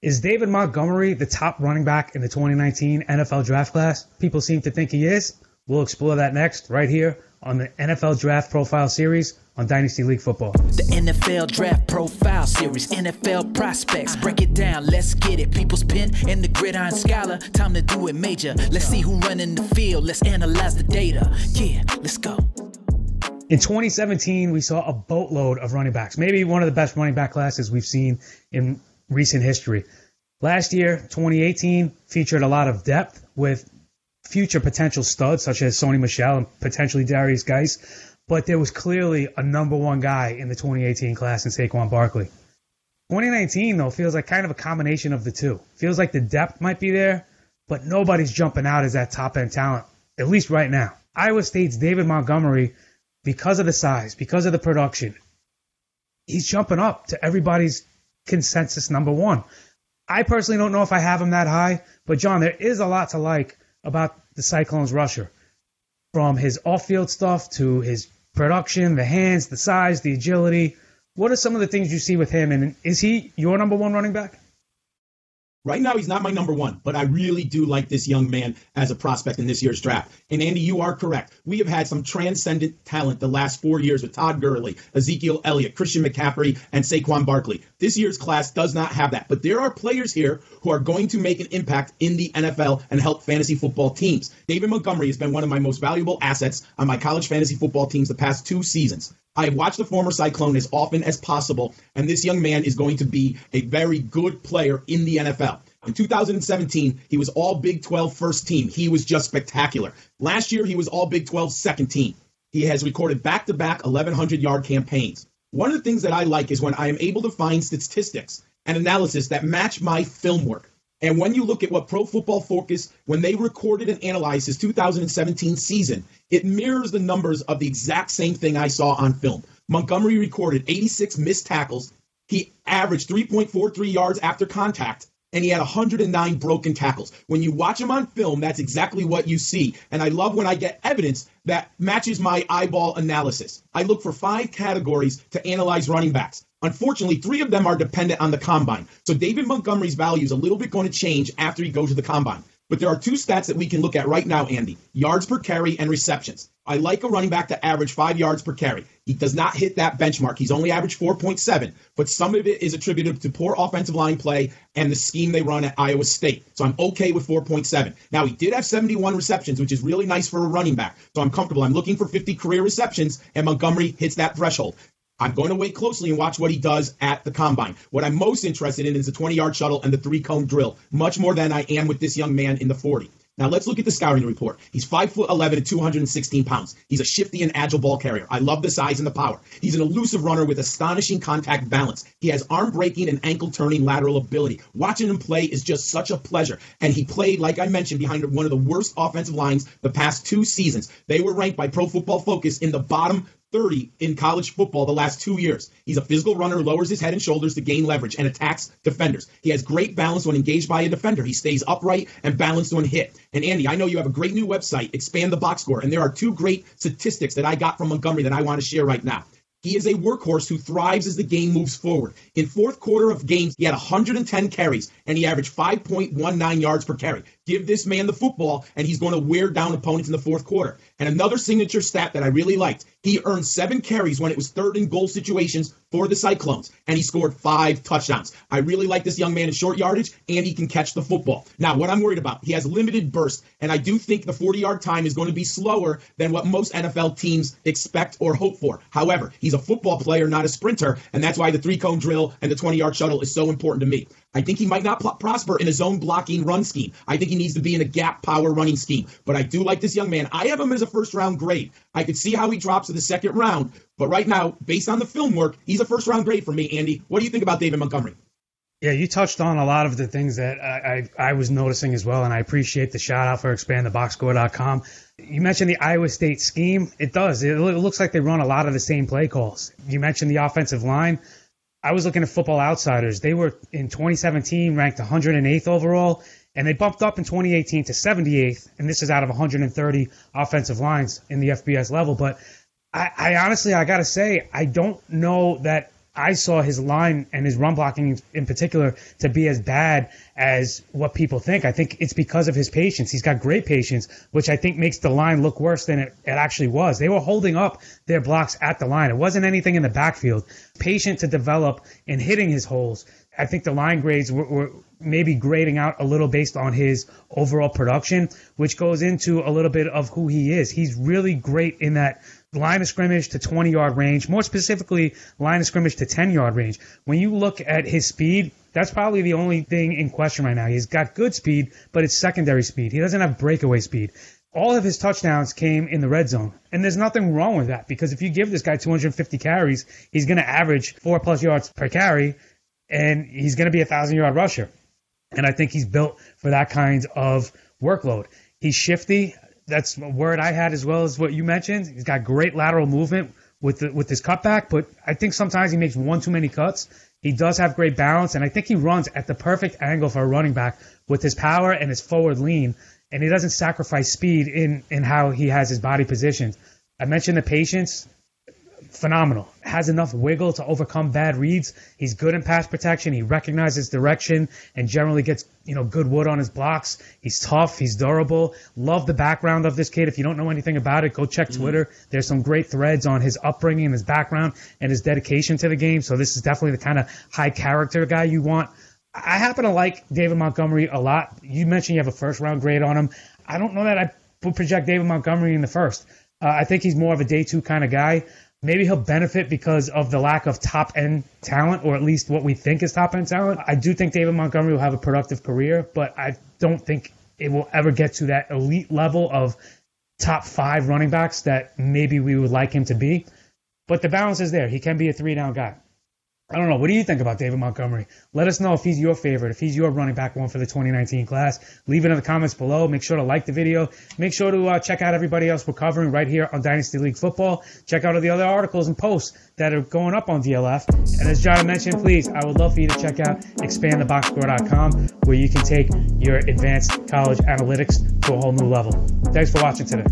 Is David Montgomery the top running back in the 2019 NFL draft class? People seem to think he is. We'll explore that next right here on the NFL Draft Profile Series on Dynasty League Football. The NFL Draft Profile Series, NFL prospects, break it down, let's get it. People's pen and the gridiron scholar, time to do it major. Let's see who running the field, let's analyze the data. Yeah, let's go. In 2017, we saw a boatload of running backs, maybe one of the best running back classes we've seen in recent history. Last year, 2018, featured a lot of depth with future potential studs such as Sony Michel and potentially Darius Geis, but there was clearly a number one guy in the 2018 class in Saquon Barkley. 2019, though, feels like kind of a combination of the two. Feels like the depth might be there, but nobody's jumping out as that top-end talent, at least right now. Iowa State's David Montgomery, because of the size, because of the production, he's jumping up to everybody's consensus number one. I personally don't know if I have him that high, but John, there is a lot to like about the Cyclones rusher. From his off-field stuff to his production, the hands, the size, the agility. What are some of the things you see with him, and is he your number one running back? Right now, he's not my number one, but I really do like this young man as a prospect in this year's draft. And Andy, you are correct. We have had some transcendent talent the last 4 years with Todd Gurley, Ezekiel Elliott, Christian McCaffrey, and Saquon Barkley. This year's class does not have that, but there are players here who are going to make an impact in the NFL and help fantasy football teams. David Montgomery has been one of my most valuable assets on my college fantasy football teams the past 2 seasons. I have watched the former Cyclone as often as possible, and this young man is going to be a very good player in the NFL. In 2017, he was all Big 12 first team. He was just spectacular. Last year, he was all Big 12 second team. He has recorded back-to-back 1,100-yard campaigns. One of the things that I like is when I am able to find statistics and analysis that match my film work. And when you look at what Pro Football Focus, when they recorded and analyzed his 2017 season, it mirrors the numbers of the exact same thing I saw on film. Montgomery recorded 86 missed tackles. He averaged 3.43 yards after contact, and he had 109 broken tackles. When you watch him on film, that's exactly what you see. And I love when I get evidence that matches my eyeball analysis. I look for 5 categories to analyze running backs. Unfortunately, 3 of them are dependent on the combine. So David Montgomery's value is a little bit going to change after he goes to the combine. But there are 2 stats that we can look at right now, Andy: yards per carry and receptions. I like a running back to average 5 yards per carry. He does not hit that benchmark. He's only averaged 4.7, but some of it is attributed to poor offensive line play and the scheme they run at Iowa State. So I'm okay with 4.7. Now, he did have 71 receptions, which is really nice for a running back. So I'm comfortable. I'm looking for 50 career receptions, and Montgomery hits that threshold. I'm going to wait closely and watch what he does at the combine. What I'm most interested in is the 20-yard shuttle and the 3-cone drill, much more than I am with this young man in the 40. Now, let's look at the scouting report. He's 5'11" and 216 pounds. He's a shifty and agile ball carrier. I love the size and the power. He's an elusive runner with astonishing contact balance. He has arm breaking and ankle turning lateral ability. Watching him play is just such a pleasure. And he played, like I mentioned, behind one of the worst offensive lines the past 2 seasons. They were ranked by Pro Football Focus in the bottom 30 in college football the last 2 years. He's a physical runner who lowers his head and shoulders to gain leverage and attacks defenders. He has great balance when engaged by a defender. He stays upright and balanced when hit. And Andy, I know you have a great new website, Expand the Box Score, and there are 2 great statistics that I got from Montgomery that I want to share right now. He is a workhorse who thrives as the game moves forward. In fourth quarter of games, he had 110 carries, and he averaged 5.19 yards per carry. Give this man the football, and he's going to wear down opponents in the fourth quarter. And another signature stat that I really liked, he earned 7 carries when it was 3rd and goal situations for the Cyclones, and he scored 5 touchdowns. I really like this young man in short yardage, and he can catch the football. Now, what I'm worried about, he has limited burst, and I do think the 40-yard time is going to be slower than what most NFL teams expect or hope for. However, he's a football player, not a sprinter, and that's why the 3-cone drill and the 20-yard shuttle is so important to me. I think he might not prosper in a zone blocking run scheme. I think he needs to be in a gap power running scheme. But I do like this young man. I have him as a first-round grade. I could see how he drops to the 2nd round. But right now, based on the film work, he's a first-round grade for me, Andy. What do you think about David Montgomery? Yeah, you touched on a lot of the things that I was noticing as well, and I appreciate the shout-out for expandtheboxscore.com. You mentioned the Iowa State scheme. It does. It looks like they run a lot of the same play calls. You mentioned the offensive line. I was looking at Football Outsiders. They were, in 2017, ranked 108th overall, and they bumped up in 2018 to 78th, and this is out of 130 offensive lines in the FBS level. But I honestly, I got to say, I don't know that I saw his line and his run blocking in particular to be as bad as what people think. I think it's because of his patience. He's got great patience, which I think makes the line look worse than it actually was. They were holding up their blocks at the line. It wasn't anything in the backfield. Patient to develop and hitting his holes. I think the line grades were maybe grading out a little based on his overall production, which goes into a little bit of who he is. He's really great in that line of scrimmage to 20-yard range, more specifically line of scrimmage to 10-yard range. When you look at his speed, that's probably the only thing in question right now. He's got good speed, but it's secondary speed. He doesn't have breakaway speed. All of his touchdowns came in the red zone, and there's nothing wrong with that, because if you give this guy 250 carries, he's going to average 4+ yards per carry, and he's going to be a 1,000-yard rusher. And I think he's built for that kind of workload. He's shifty. That's a word I had as well as what you mentioned. He's got great lateral movement with his cutback, but I think sometimes he makes one too many cuts. He does have great balance, and I think he runs at the perfect angle for a running back with his power and his forward lean, and he doesn't sacrifice speed in how he has his body positioned. I mentioned the patience. Phenomenal. Has enough wiggle to overcome bad reads. He's good in pass protection. He recognizes direction and generally gets, good wood on his blocks. He's tough. He's durable. Love the background of this kid. If you don't know anything about it, go check Twitter. There's some great threads on his upbringing and his background and his dedication to the game. So this is definitely the kind of high character guy you want. I happen to like David Montgomery a lot. You mentioned you have a first-round grade on him. I don't know that I would project David Montgomery in the first. I think he's more of a day two kind of guy. Maybe he'll benefit because of the lack of top-end talent, or at least what we think is top-end talent. I do think David Montgomery will have a productive career, but I don't think it will ever get to that elite level of top 5 running backs that maybe we would like him to be. But the balance is there. He can be a 3-down guy. I don't know. What do you think about David Montgomery? Let us know if he's your favorite, if he's your running back one for the 2019 class. Leave it in the comments below. Make sure to like the video. Make sure to check out everybody else we're covering right here on Dynasty League Football. Check out all the other articles and posts that are going up on DLF. And as John mentioned, please, I would love for you to check out expandtheboxscore.com, where you can take your advanced college analytics to a whole new level. Thanks for watching today.